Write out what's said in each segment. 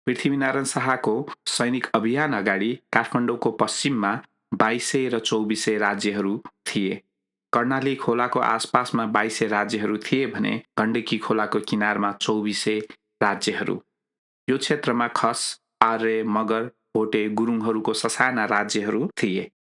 पृथ्वीनारायण शाहको सैनिक अभियान अगाडि काठमाडौँको पश्चिममा 2200 र 2400 राज्यहरू थिए। कर्णाली खोलाको आसपासमा 2200 राज्यहरू थिए भने गण्डकी खोलाको किनारमा 2400 राज्यहरू। यो क्षेत्रमा खस, आर्य, मगर, भोटे, गुरुङहरूको ससाना राज्यहरू थिए।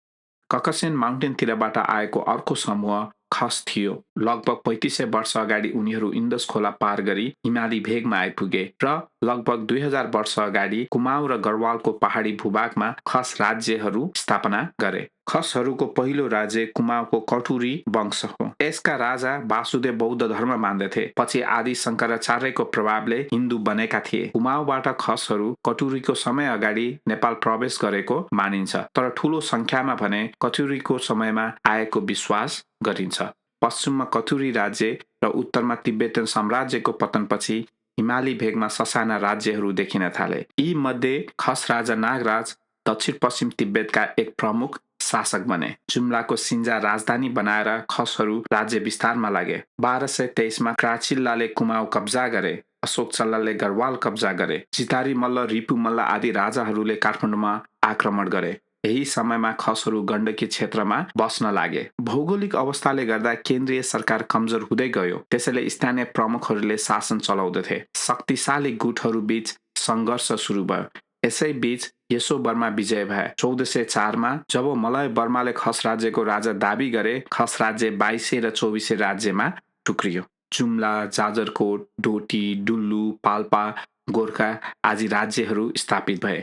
ककसेन माउन्टेनतिरबाट आएको अर्को समूह खस थियो। लगभग 3500 वर्ष अगाडि उनीहरू इन्डस खोला पार गरी हिमाली भेगमा आइपुगे र लगभग 2000 वर्ष अगाडि कुमाऊँ र गढवालको पहाडी भूभागमा खस राज्यहरू स्थापना गरे। खसहरूको पहिलो राज्य कुमाऊँको कटुरी वंश हो। यसका राजा वासुदेव बौद्ध धर्म मान्दथे। पछि आदि शङ्कराचार्यको प्रभावले हिन्दू बनेका थिए। कुमाऊँबाट खसहरू कटुरीको समय अगाडि नेपाल प्रवेश गरेको मानिन्छ, तर ठूलो संख्यामा भने कटुरीको समयमा आएको विश्वास गरिन्छ। पश्चिममा कटुरी राज्य र उत्तरमा तिब्बतन साम्राज्यको पतनपछि हिमाली भेगमा ससाना राज्यहरू देखिन थाले। यी मध्ये खस राजा नागराज दक्षिण पश्चिम तिब्बतका एक प्रमुख शासक बने। जुम्लाको सिन्जा राजधानी बनाएर खसहरू राज्य विस्तारमा लागे। 1223 क्राचिल्लाले कुमाऊँ कब्जा गरे। अशोक चल्लाले गढवाल कब्जा गरे। जितारी मल्ल, रिपु मल्ल आदि राजाहरूले काठमाडौँमा आक्रमण गरे। यही समयमा खसहरू गण्डकी क्षेत्रमा बस्न लागे। भौगोलिक अवस्थाले गर्दा केन्द्रीय सरकार कमजोर हुँदै गयो। त्यसैले स्थानीय प्रमुखहरूले शासन चलाउँदथे। शक्तिशाली गुटहरू बीच सङ्घर्ष सुरु भयो। यसै बीच यसो वर्मा विजय भए। 1404 जब मलय वर्माले खस राज्यको राजा दाबी गरे, खस राज्य 2200 र 2400 राज्यमा टुक्रियो। जुम्ला, जाजरकोट, डोटी, डुल्लु, पाल्पा, गोर्खा आदि राज्यहरू स्थापित भए।